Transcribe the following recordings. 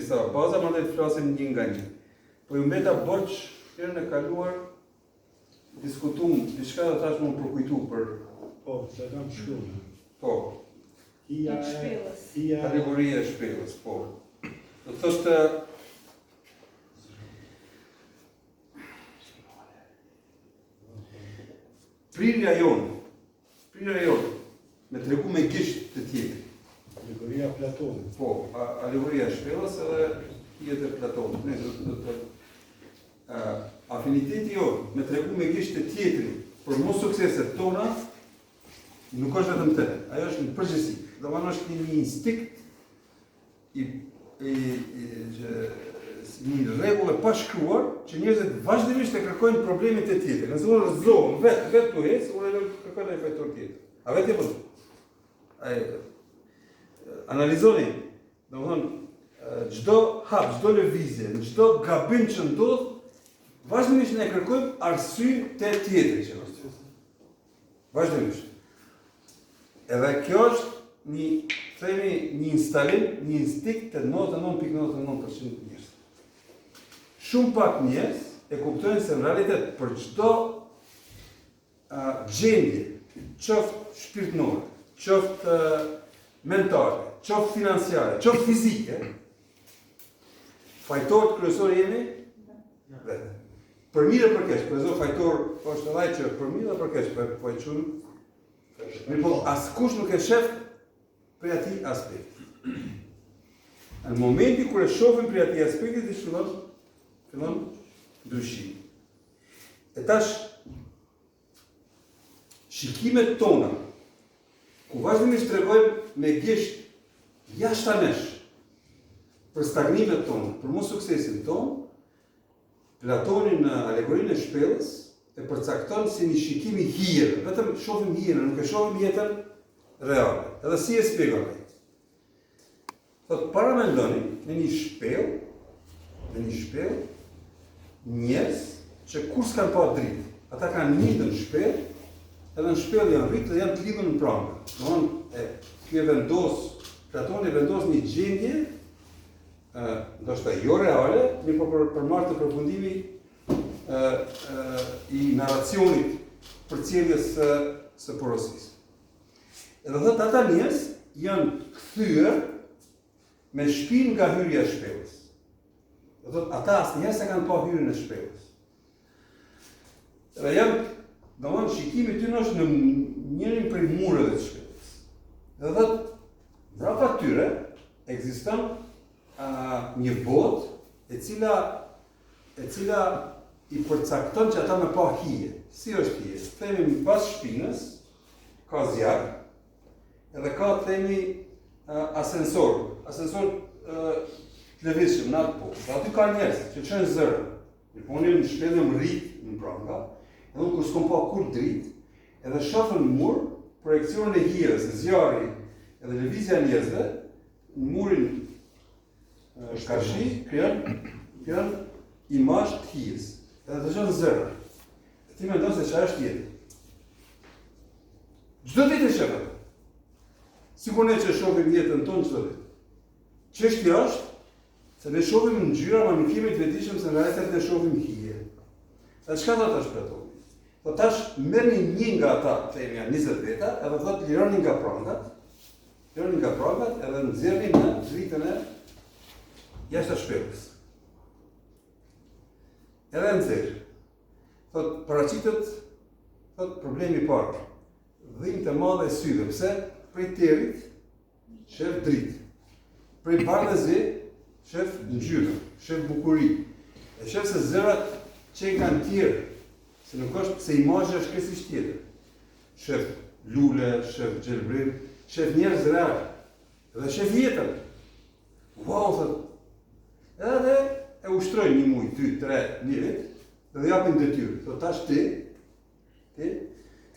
Sa baza më të flasim një nga një. Po ju mbeta borç herën e kaluar diskutum diçka do tash më përkujtu për se kam shkruar. po, kategoria e shpellës, po. Do thotë prirja jonë me tregu me gisht të tjetër. Alegoria Platonit. Po, alegoria e shpellës edhe tjetër Platonit. Afiniteti jonë me tregu me gisht të tjetëri për mos sukseset tona nuk është vetëm të. Ajo është një përgjithësi. Domethënë është një instinkt një rregull e pashkruar që njerëzit vazhdimisht e kërkojnë problemet e tjetër. Nëse unë rrezohem vetë tu ec, unë kërkoj një fajtor tjetër. A vetë po? Analizoni, domethënë çdo hap, çdo lëvizje, çdo gabim që ndodh, vazhdimisht ne kërkojmë arsye të tjetrit që është. Vazhdimisht. Edhe kjo është një instalim, një instinkt të 99.99% të njerëzve. Shumë pak njerëz e kuptojnë se në realitet për çdo gjendje, qoftë shpirtërore, qoftë mentale, qoftë financiare, qoftë fizike, fajtorët kryesorë jemi vetë. Për mirë për keq, për zonë fajtor është edhe që për mirë dhe për keq, po e quajmë. Mirë po, askush nuk e shef për ati aspekti. Në momenti kur e shohim për ati aspekti, të fillon ndryshimi. E tash, shikimet tona, ku vazhdimisht tregojmë me gisht jashtanesh për stagnimet tonë, për mos suksesin tonë, Platoni në alegorinë e shpellës e përcakton si një shikim i hije, vetëm shohim hijen, nuk e shohim jetën reale. Edhe si e shpjegon ai? Thotë paramendoni në një shpellë, njerëz që kur s'kan pa dritë. Ata kanë njëjtën shpellë, edhe në shpellë janë rritë dhe janë të lidhur në prangë. Domthonë, Platoni vendos një gjendje, ndoshta jo reale, mirë po për marrë të përfundimi i narracionit për ciljes së porosisë. Edhe thotë ata njerëz janë kthyer me shpinë nga hyrja e shpellës. Do thotë ata asnjëherë s'e kanë pa hyrjen e shpellës. Edhe janë, domthonë shikimi i tyre është në njërin prej mureve të shpellës. Edhe thotë brapa tyre ekziston një botë e cila i përcakton që ata me pa hije. Si është hije? Themi pas shpinës ka zjarr, edhe ka themi ascensor të lëvizshëm në atë botë. Aty ka njerëz që çojnë zërin. Po unë në shpellën rrit në pranga, edhe kur s'kom pa kur dritë, edhe shohën në mur projekcionin e hijes, zjarri edhe lëvizja e njerëzve në murin shkarshi krijon imazh të hijes. Edhe të shohën zërin. Ti mendon se çfarë është jetë? Çdo ditë e shoh. Sikur ne që shohim jetën tonë çdo ditë. Çështja është se ne shohim në ngjyra, ma nuk kemi të vetëdijshëm se në realitet ne shohim hije. Dhe çka do tash Platoni? Po tash merrni një nga ata, themi janë 20 veta, edhe thotë lironi nga prangat, edhe nxjerrni në dritën e jashtë shpellës. Edhe nxjerr. Thotë paraqitet, thotë problemi i parë. Dhimbje të madhe e syve, pse? Prej terit shef dritë. Prej bardhëzi shef ngjyrë, shef bukuri. E shef se zërat që kanë tjerë, se nuk është se imazhi është kësaj tjetër. Shef lule, shef gjelbrim, shef njerëz real, dhe shef jetën. Wow, thotë. Edhe e ushtrojnë një muj, 2, 3, një vit, dhe japin detyrë. Thotë tash ti,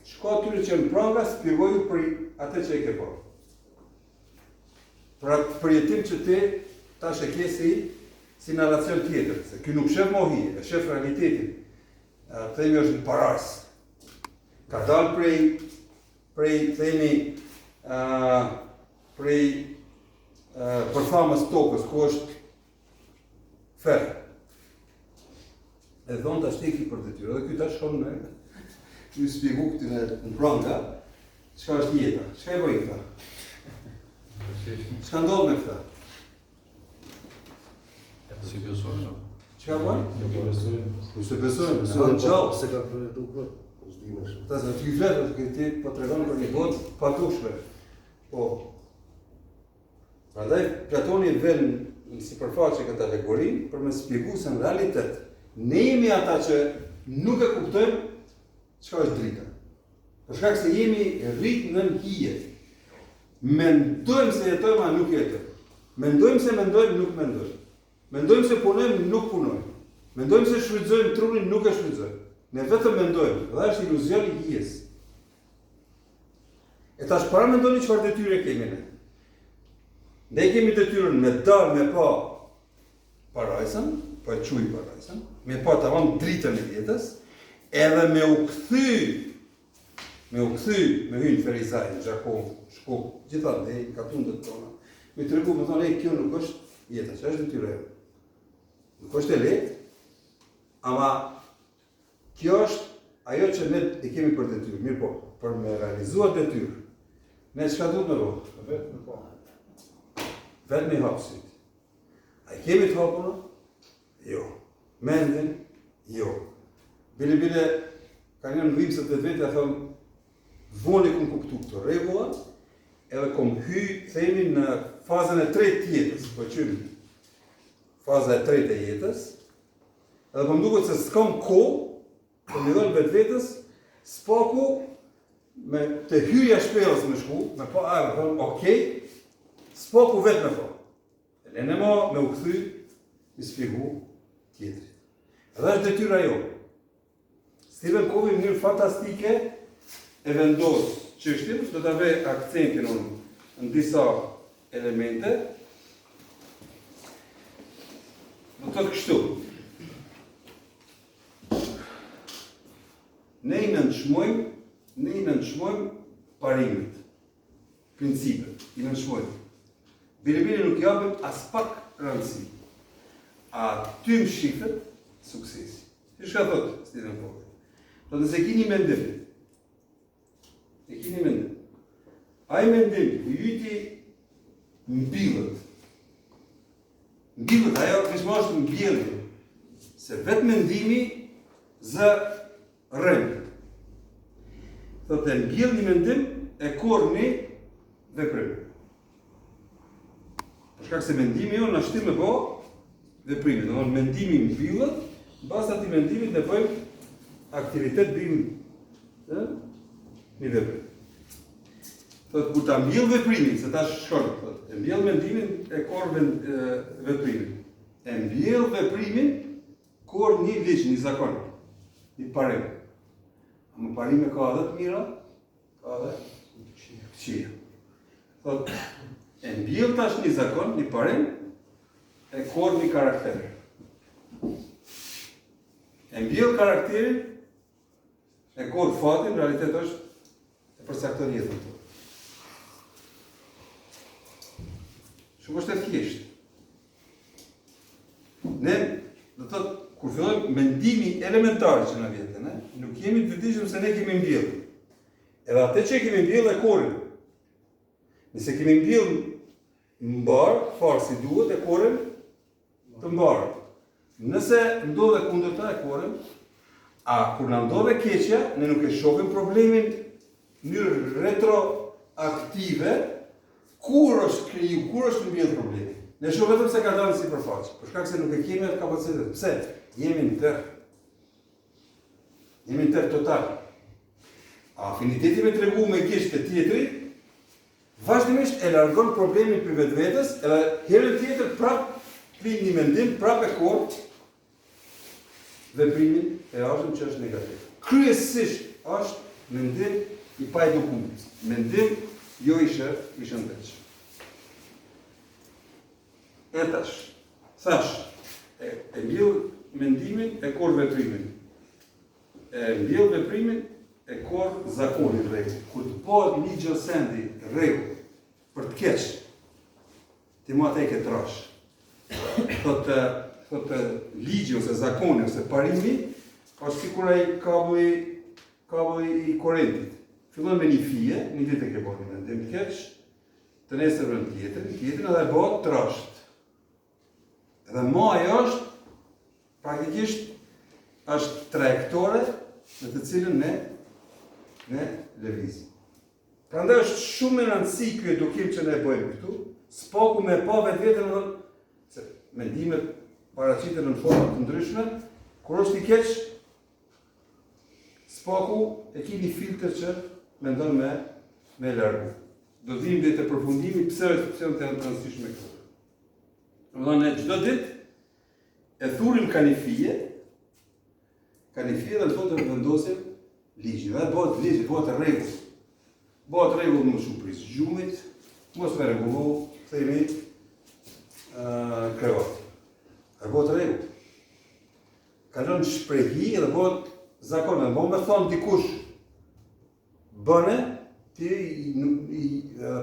shko atyre që në pranga, spjegoju për atë që e ke bërë. Për atë përjetim që ti tash e ke si narracion tjetër, se ky nuk shef mohije, e shef realitetin. Themi është në paras. Ka dalë prej përthamës tokës, ku është fer. E thonë ta shteki për detyrë. Dhe ky tash shkon me ju shpjegu këtyre në pranga çka është jeta. Çka e bëjnë këta? Çka ndodh me këta? Si besojnë? Çka bëjnë? Nuk e besojnë. Nuk se besojnë, janë gjallë. Se ka për edukuar, uzdimesh. Ta se ty vetë që ti po tregon për një botë patushme. Po. Prandaj Platoni vën në sipërfaqe këtë alegori për me shpjegu se në realitet ne jemi ata që nuk e kuptojmë çka është drita. Për shkak se jemi rrit në hije. Mendojmë se jetojmë, a nuk jetojmë. Mendojmë se mendojmë, nuk mendojmë. Mendojmë se punojmë, nuk punojmë. Mendojmë se shfrytëzojmë trunin, nuk e shfrytëzojmë. Ne vetëm mendojmë, dhe është iluzion i hijes. E tash para mendoni çfarë detyre kemi ne. Ne kemi detyrën me dalë me pa parajsën, po e quaj parajsën, me pa tamam dritën e jetës, edhe me u kthy, me hyn Ferizaj, Gjakov, Shkop, gjithandej ka tundet tona. Me tregu më thonë, kjo nuk është jeta, që është detyra jote. Nuk është e lehtë, ama kjo është ajo që ne e kemi për detyrë. Mirë po, për me realizuar detyrë, ne çka duhet me bëj? Vetë me pa. Vetë me hapë syt. A i kemi të hapuna? Jo. Mendin? Jo. Bile, ka një në dhimbësët vetë e thonë, voni kom kuptu këto rregullat, edhe kom hy, themi, në fazën e tretë të jetës, po qymë, faza e tretë e jetës, edhe po më duket se s'kam kohë, po më dhënë vetës, spaku, me të hyja shpellës me shku, me pa arë, thonë, okej, spaku vetë me pa. E ne ma me u kthy, i shpjegu tjetrit. Edhe është detyra jo. Stephen Covey në mënyrë fantastike e vendos çështjen, do ta vë akcentin në disa elemente. Do të thotë kështu. Ne i nënçmojmë parimet, principet, i nënçmojmë. Bile nuk japim as pak rëndësi. A ty më shifet suksesi. Që shka thotë Stephen Covey? Do të se kini mendim. Ai mendim, i yti mbillet. Ajo kishma është mbjellje. Se vetë mendimi zë rëndë. Thotë e mbjell një mendim e kur një veprim. Për shkak se mendimi jo në shtim me po veprimi. Do në mendimi mbillet, basta ati mendimit ne bëjmë aktivitet bëjmë një veprim. Thotë, kur ta mbjell veprimin, se ta shkon, thotë, e mbjell mendimin e kor veprimin. E mbjell veprimin kor një ligj, një zakon, një parim. Më parime ka edhe të mira, ka edhe këqija. Thotë, e mbjell tash një zakon, një parim, e kor një karakter. E mbjell karakterin, e kor fatin, në realitet është e përcakton jetën të. Shumë është e thjeshtë. Ne, do të thotë, kur fillojmë mendimi elementar që na vjen, nuk jemi të vetëdijshëm se ne kemi mbjellë. Edhe atë që kemi mbjellë e korin. Nëse kemi mbjellë mbar, farë si duhet, e korin të mbarë. Nëse ndodhe kundërta e korin, a kur na ndodhe keqja, ne nuk e shohim problemin në mënyrë retroaktive, kur është kriju, kur është mbjellë problemi. Ne shohim vetëm se ka dalë sipërfaqe, për shkak se nuk e kemi atë kapacitet. Pse? Jemi në tërë. Jemi në tërë total. Afiniteti me tregu me gisht të tjetri, vazhdimisht e largon problemin për vetvetes, edhe herën tjetër prap klin një mendim, prap e kor veprimin e rashtëm që është negativ. Kryesisht është mendim i pa edukumit. Mendim jo i shëndetshëm. E tash, thash, e mbjell mendimin e kor veprimin. E mbjell veprimin e kor zakonin rregull. Kur të bëhet ligj sendi rregull për të keq, ti mua te ke trash. Thotë thotë ligji ose zakoni ose parimi, është sikur ai kablli i korrentit. Fillon me një fije, një ditë e ke bërë një mendim keq, të nesër në tjetër edhe bëhet trasht. Edhe maja është praktikisht është trajektore në të cilën ne lëvizim. Prandaj është shumë e rëndësishme ky edukim që ne bëjmë këtu, spaku me pa vetveten, se mendimet paraqiten në forma të ndryshme, kur është i keq, spaku e ka një filtr që mendon me largu. Do të vim dhe të përfundimi pse është të rëndësishme këtu. Domethënë ne çdo ditë e thurim kanifie dhe në fund të vendosim ligjin. Dhe bëhet ligj, bëhet rregull. Bëhet rregull më shumë pris gjumit, mos me rregullu, themi krevati. Dhe bëhet rregull. Kalon shprehi dhe bëhet zakon. Dhe me thonë dikush bëne, ti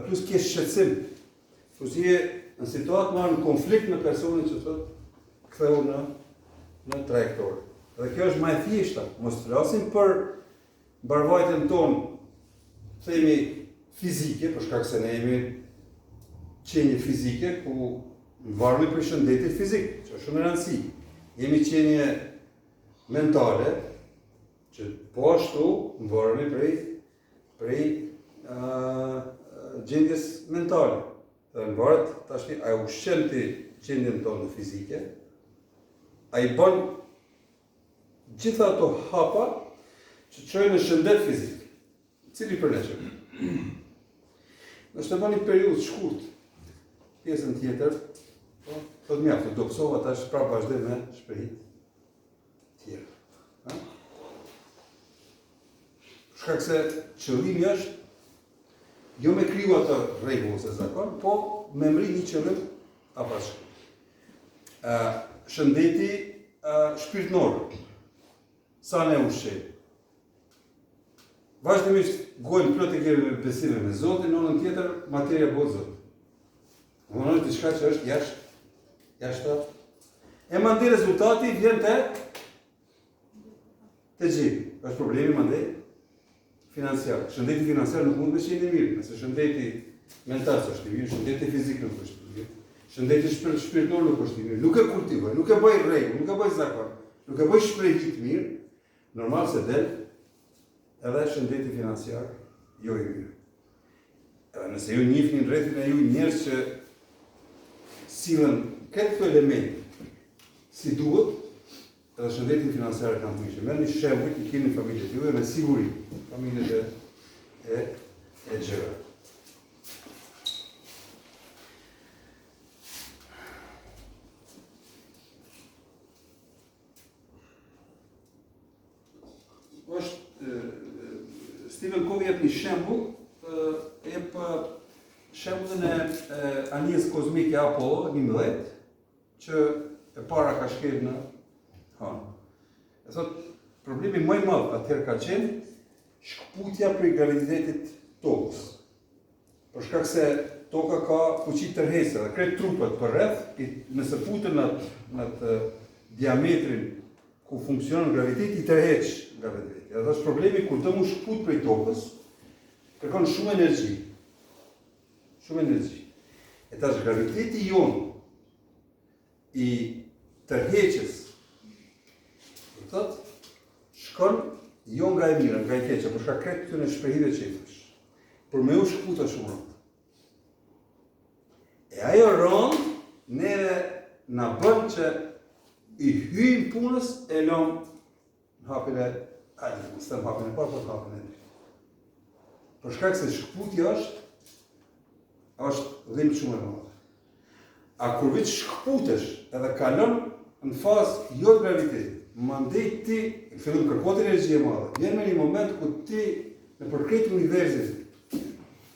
plus ke shqetësim. Plus je në situatë marrë në konflikt me personin që thotë ktheu në trajektorë. Dhe kjo është më e thjeshta, mos flasim për mbarvajtjen tonë, themi fizike, për shkak se ne jemi qenie fizike ku varmi për shëndetit fizik, që është shumë e rëndësishme. Jemi qenie mentale, që po ashtu varmi prej gjendjes mentale. Dhe varet tashti a ushqen ti gjendjen tonë fizike, a i bën gjitha ato hapa që çojnë në shëndet fizik, cili për ne që. Nështë të bën një periudhë shkurt, pjesën tjetër, thotë mjaftë, do pësova tash prapë vazhdoj me shprehit tjerë. Shkak se qëllimi është jo me kriju atë rregull ose zakon, po me mri një qëllim apash. Shëndeti shpirtënor. Sa ne ushqejmë. Vazhdimisht gojnë plot e kemi me besime me Zotin, në anën tjetër materia bëhet Zot. Unë është diçka që është jashtë. E mandej rezultati vjen te xhepi. Është problemi mandej financiar. Shëndeti financiar nuk mund të qenë i mirë, nëse shëndeti mental është i mirë, shëndeti fizik nuk është i mirë. Shëndeti shpirtënor nuk është i mirë. Nuk e kultivoj, nuk e bëj rregull, nuk e bëj zakon, nuk e bëj shprehje të mirë. Normal se del edhe shëndeti financiar jo i mirë. Edhe nëse ju njihni në rrethin e ju njerëz që sillen këto elemente si duhet, edhe shëndetin financiar kanë të mirë. Merrni shembull që keni familjet juve me siguri, familjet e gjëra. Stephen Covey jep një shembull, jep shembullin e anijes kozmike Apollo 11, që e para ka shkel në Han. E thot, problemi më i madh atëherë ka qenë shkputja prej gravitetit tokës. Për shkak se toka ka fuqi tërheqëse dhe krejt trupet përreth, nëse futen në atë diametrin ku funksionon graviteti, i tërheq graviteti. Edhe është problemi kur të mu shkput prej tokës, kërkon shumë energji. Shumë energji. E tash graviteti jon i tërheqës, shkon jo nga e mira, nga e keqja, për shkak krejt këtyre shprehive që i thash. Për me u shkputa shumë rënd. E ajo rënd, neve na bën që i hyjmë punës e lëm në hapin e së të hapin e parë, po të hapin e dytë. Për shkak se shkputja është dhimbje shumë e madhe. A kur veç shkputesh edhe kalon në fazë jo të gravitetit, mandej ti fillon kërkot energji e madhe. Vjen me një moment ku ti në përkrejt universit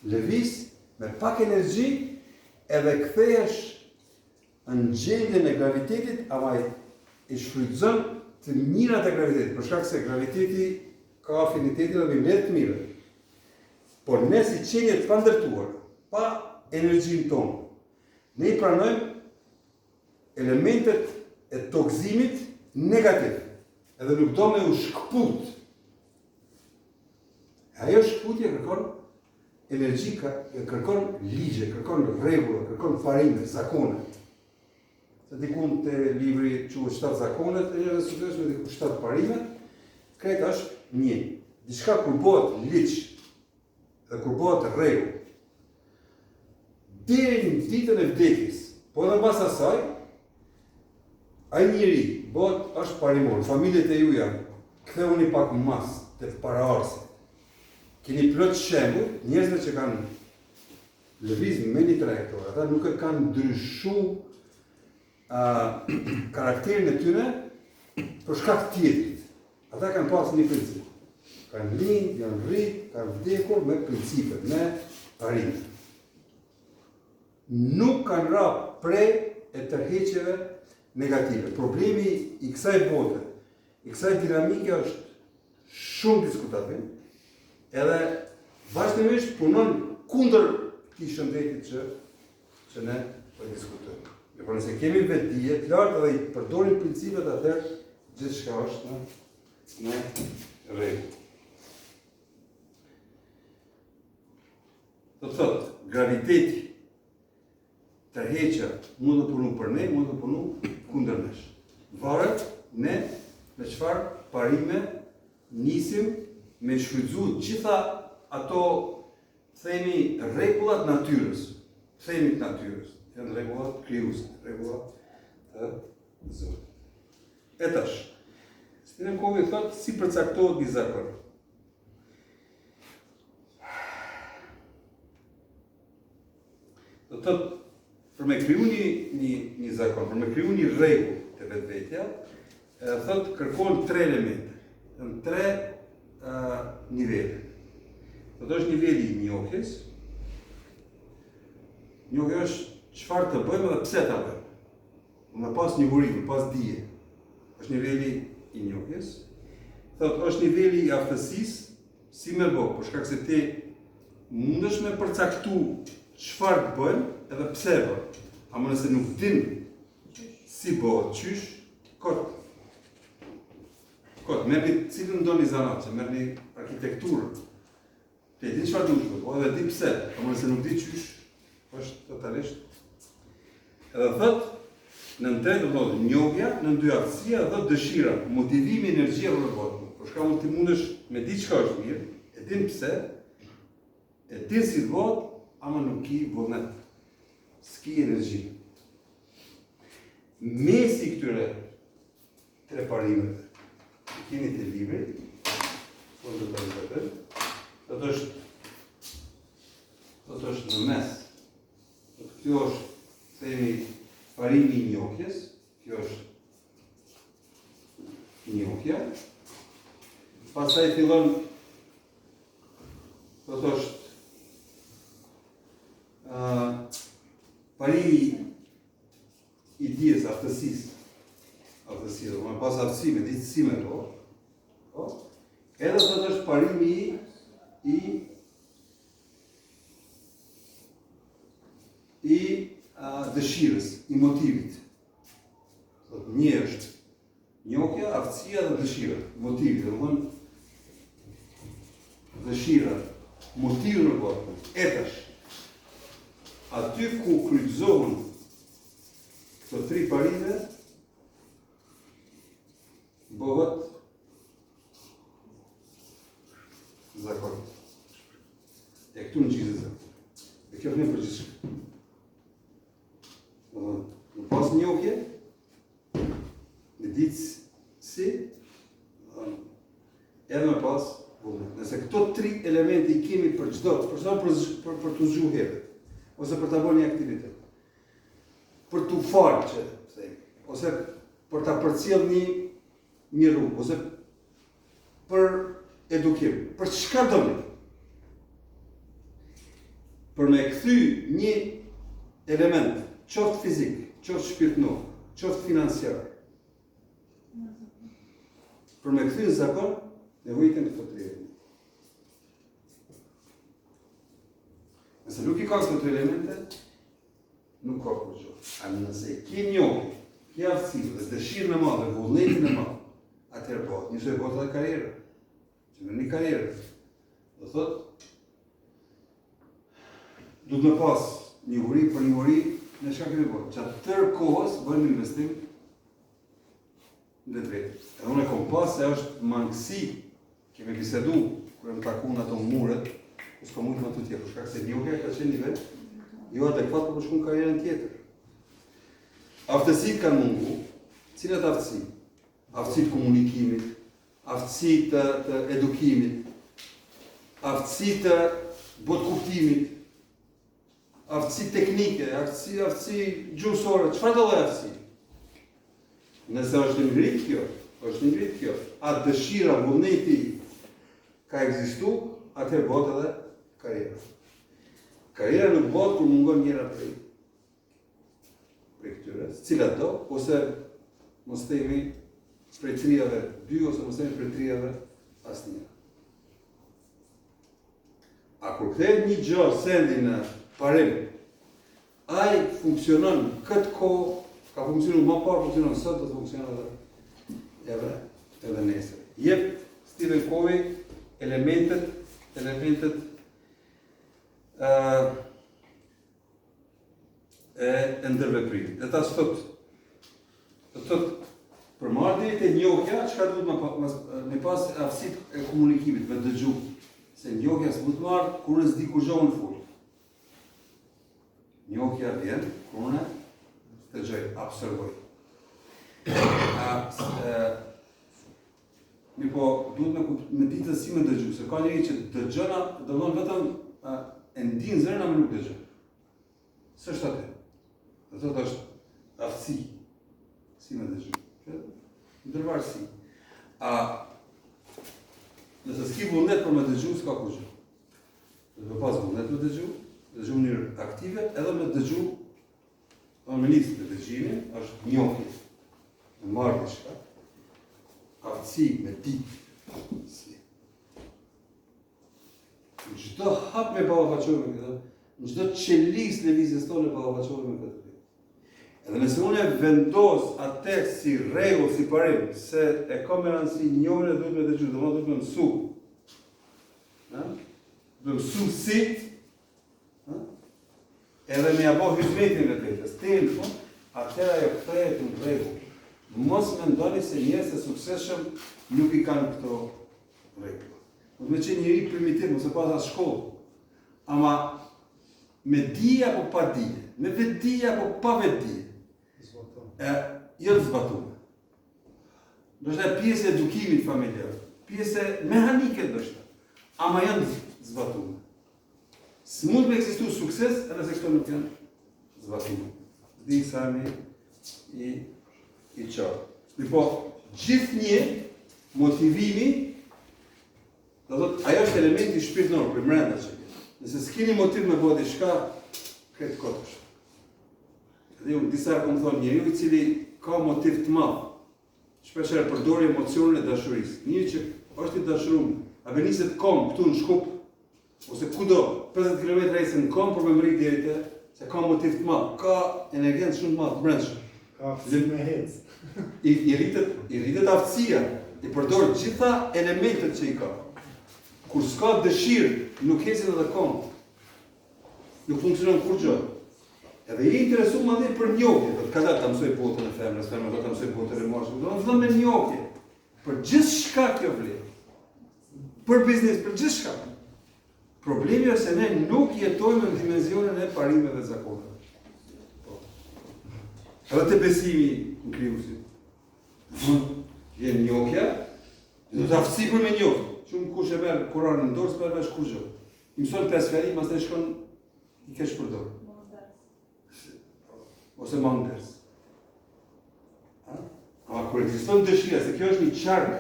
lëviz me pak energji edhe kthehesh në gjendjen e gravitetit, ama i shfrytëzon të mirat e gravitetit, për shkak se graviteti ka afinitetin dhe mbledh të mirë. Por ne si qenie të pandërtuar, pa energjinë tonë, ne i pranojmë elementet e toksimit negativ, edhe nuk do me u shkput. Ajo shkputje kërkon energji, kërkon ligje, kërkon rregulla, kërkon farime, zakone. Se dikun të libri quhet 7 zakonet e njerëzve suksesshëm, diku 7 parimet, krejt është një. Diçka kur bëhet ligj dhe kur bëhet rregull, deri në ditën e vdekjes, po edhe mbas asaj, ai njeri është parimor, familjet e juja, ktheuni pak mas të paraardhësit. Keni plot shembull njerëzve që kanë lëviz me një trajektor, ata nuk e kanë ndryshuar karakterin e tyre për shkak tjetrit. Ata kanë pas një princip. Kanë lind, janë rrit, kanë vdekur me principe, me parime. Nuk kanë ra prej e tërheqjeve negative. Problemi i kësaj bote, i kësaj dinamike është shumë diskutativ, edhe vazhdimisht punon kundër këtij shëndetit që ne po diskutojmë. Por nëse kemi vetdije të lartë dhe i përdorim principet, atëherë gjithçka është në rregull. Do të thotë, graviteti, tërheqja mund të punu për ne, mund të punu kundër nesh. Varet ne me çfarë parime nisim me shfrytzu gjitha ato, themi, rregullat natyrës, themit natyrës. Janë rregullat krijuese, rregullat të Zotit. E tash, Stephen Covey thotë si përcaktohet një zakon. Do thotë, për me kriju një zakon, për me kriju një rregull të vetvetja, thotë kërkon 3 elemente, në 3 nivele. Do të është niveli i njohjes. Njohja është çfarë të bëjmë dhe pse ta bëjmë. Me pas njohuri, me pas dije. Është niveli i njohjes. Thotë është niveli i aftësisë, si me bë, për shkak se ti mundesh me përcaktu çfarë të bëjmë edhe pse e bëjmë. Ama nëse nuk din si bëhet, qysh, kot, merrni cilën doni zanat, që merrni arkitekturën. Ti din çfarë duhet, po edhe di pse, ama nëse nuk di qysh, është totalisht. Edhe thot, në tretë do thotë njohja, në 2 aftësia, dhe dëshira, motivimi, energjia dhe botë. Për shkakun ti mundesh me di çka është mirë, e din pse, e din si të bëhet, ama nuk ki vullnet, s'ki energji. Mesi këtyre 3 parimeve, keni të libri, po do të ripetoj, do të është në mes. Kjo është, themi, parimi i njohjes, kjo është njohja. Pastaj fillon, do të është parimi i dijes, aftësisë, do më pas aftësime, ditësime to, edhe do të është parimi i dëshirës, i motivit. Një është njohja, aftësia dhe dëshira, motivi, dhe më dëshira, motivi në botë, etash. Aty ku kryqëzohen këto 3 parime, bëhet zakon. E këtu në gjithë zakon. E kjo në përgjithshëm. Në pas njohje, në ditë si, edhe me pas vullnet. Nëse këto 3 elementi i kemi për çdo, për të zgjuar herët, ose për të bërë një aktivitet, për të farë që themi, ose për të përcjell një rrugë, ose për edukim, për çka do një. Për me kthy një element, qoftë fizik, qoftë shpirtëror, qoftë financiar. Për me kthy në zakon, nevojitet këto 3 elemente. Nëse nuk i ka këto 3 elemente, nuk ka kur gjë. A nëse ke njohje, ke aftësinë dhe dëshirën e madhe, vullnetin e madh, atëherë po, njësoj bëhet edhe karrierë. Që në një karrierë, do thotë, duhet me pas njohuri për njohuri në çka kemi bërë. Që tërë kohës bëjmë investim në vetë. Edhe unë e kom pas se është mangësi, kemi bisedu, kur më takun ato muret, ku s'ka mujtë më të tjetër, për shkak se njohja ka qenë një vetë, jo adekuat për shkun karrierën tjetër. Aftësitë kanë mungu, cilat aftësi? Aftësitë komunikimit, aftësitë të edukimit, aftësitë të botkuptimit, aftësi teknike, aftësi gjuhësore, çfarë do lloj aftësi? Nëse është ngrit kjo, atë dëshira, vullneti ka ekzistu, atëherë bëhet edhe karriera. Karriera nuk bëhet kur mungon njëra prej këtyre, cilat do, ose mos themi prej trijave 2 ose mos themi prej trijave asnjëra. A kur kthehet një gjë sendi në parim, ai funksionon këtë kohë, ka funksionuar më parë, funksionon sot, do të funksionon edhe nesër. Jep Stephen Covey elementet e ndërveprimit. Dhe ta thotë, për marrëdhëniet e njohja, çka duhet me pas aftësitë e komunikimit, me dëgju, se njohja s'mund të marrë kur s'di kur gjohën fol. Njohja vjen kur unë dëgjoj, absorboj. Duhet me ditë si me dëgju, se ka njëri që dëgjona, do të thonë vetëm e ndin zërin, ama nuk dëgjon. S'është atë. Do thotë është aftësi, si me dëgju. Ndërvarësi. Nëse s'ki vullnet për me dëgju, s'ka kur gjë. Do të pas vullnet me dëgju në mënyrë aktive, edhe me dëgju, me nisë të dëgjimin, është njohje, me marrë diçka, aftësi, me ditë, si. Në çdo hap me ballafaqohemi me këtë, në çdo qelis lëvizjes tonë ballafaqohemi me këtë. Edhe nëse unë vendos atë si rregull, si parim, se e kam me rëndësi njohjen e duhet me dëgju, domethënë duhet me mësu. Duhet me mësu si, edhe me apo hizmetin e vetës. Telefon, atëra ajo kthehet në rregull. Mos mendoni se njerëzit e suksesshëm nuk i kanë këto rregulla. Mos më qenë njëri primitiv, mos e pas as shkollë. Ama me dije apo pa dije, me vetdije apo pa vetdije. Janë zbatuar. Do të thotë pjesë e edukimit familjar, pjesë mehanike ndoshta, ama janë zbatuar. S'mund me ekzistu sukses edhe se këto nuk janë zbatuar. Di sa i qartë. Po, gjithnjë motivimi, do thotë, ajo është elementi shpirtëror për brenda që. Nëse s'keni motiv me bëhet diçka, këtë kotësh. Dhe unë disa kom thonë njeriu i cili ka motiv të madh, shpeshherë përdori emocionin e dashurisë. Njëri që është i dashuruar, a beniset kom këtu në Shkup, ose kudo, 50 km ecën në kom për me mrit deri te, se ka motiv të madh, ka energjencë shumë të madh brendshëm. Ka aftësi me hec. I rritet aftësia, i përdor gjitha elementet që i ka. Kur s'ka dëshirë, nuk ecën edhe kom. Nuk funksionon kur gjë. Edhe i interesu më dhe për njohje, do të ka ta mësoj botën e femrës, femra do ta mësoj botën e marshut, do të vëmë me njohje. Për gjithçka kjo vlen. Për biznes, për gjithçka. Problemi është se ne nuk jetojmë në dimenzionin e parimeve dhe zakoneve. Edhe të besimi në krijuesit. Vjen njohja, do të aftësi për me njohje. Shumë kush e merr Kur'anin në dorë, s'ka vesh kur gjë. I mëson 5 fjali, pastaj shkon i kesh përdor. Ose mangës. Ama kur ekziston dëshira, se kjo është një qark,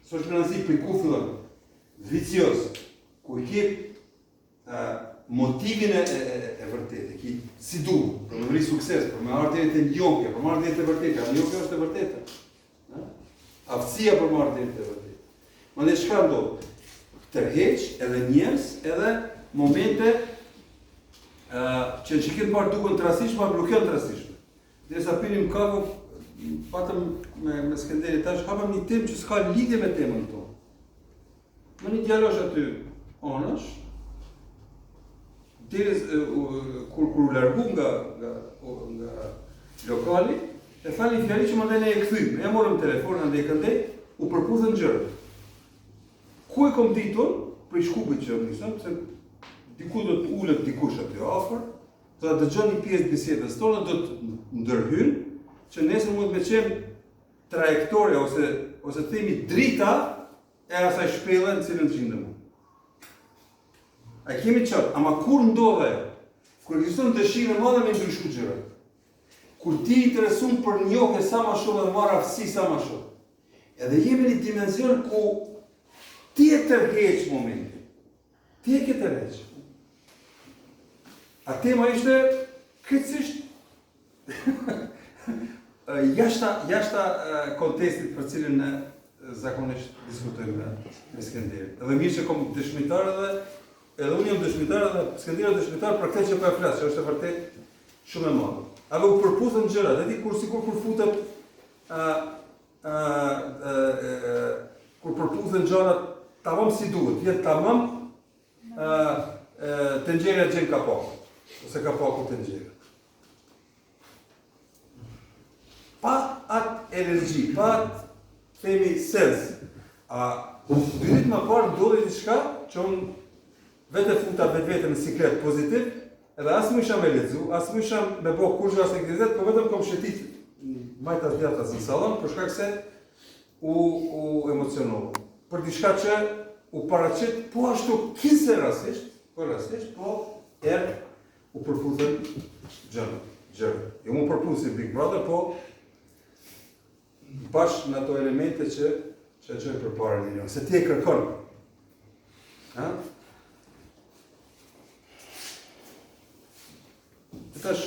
s'është rëndësi për ku fillon, vicios, ku i ke motivin e vërtetë, ki si duhet, për me vri sukses, për me marrë deri te njohja, për marrë deri te vërteta, njohja është e vërteta. Aftësia për marrë deri te vërteta. Mandej çka ndodh? Tërheq edhe njerëz, edhe momente që në qikin parë dukën të rastishme, nuk janë të rastishme. Dhe sa pinim kafë, patëm me Skënderi tash, hapëm një temë që s'ka lidhje me temën tonë. Më një djalosh aty anash, kur u largu nga lokali, e tha një fjali që mandej ne e këthym. Ja morëm telefon, ande e këndej, u përputhën gjërë. Ku e kom ditur, për i shkubit që njësëm, se diku do të ullet dikush aty afër, do të dëgjon një pjesë bisedës tonë, do të ndërhyn, që nesër mund me qenë trajektoria, ose themi drita e asaj shpele në cilën gjindëm. A kemi qatë, ama kur ndodhe, kur ekziston dëshirë e madhe me ndryshu gjërat, kur ti interesun për njohje sa ma shumë dhe marrë aftësi sa ma shumë, edhe jemi një dimenzion ku ti e tërheq momentin, ti e ke tërheq. A tema ishte kryesisht jashta kontekstit për cilin ne zakonisht diskutojmë me Skënderin. Edhe mirë që kom dëshmitar edhe unë jam dëshmitar edhe Skënderi është dëshmitar për këtë që po e flas, që është e vërtet shumë e madhe. Edhe u përputhën gjërat, edhe kur futet kur përputhen gjërat tamam si duhet, vjet tamam tenxhera gjen kapak, ose kapaku tenxhera. Pa atë energji, pa atë themi sens, dy ditë më parë ndodhi diçka që unë vetë futa vetë në siklet pozitiv, edhe as më isha me lexu, as më isha me bë kurse as aktivitet, po vetëm kom shëtit majtas djathtas në sallon, për shkak se u emocionova. Për diçka që u paraqit po ashtu kise rastisht, po u përputhen gjërë. Jo mu përputhin Big Brother, po bashkë në ato elemente që e qëjë për para një njën, se ti e kërkon. Tash,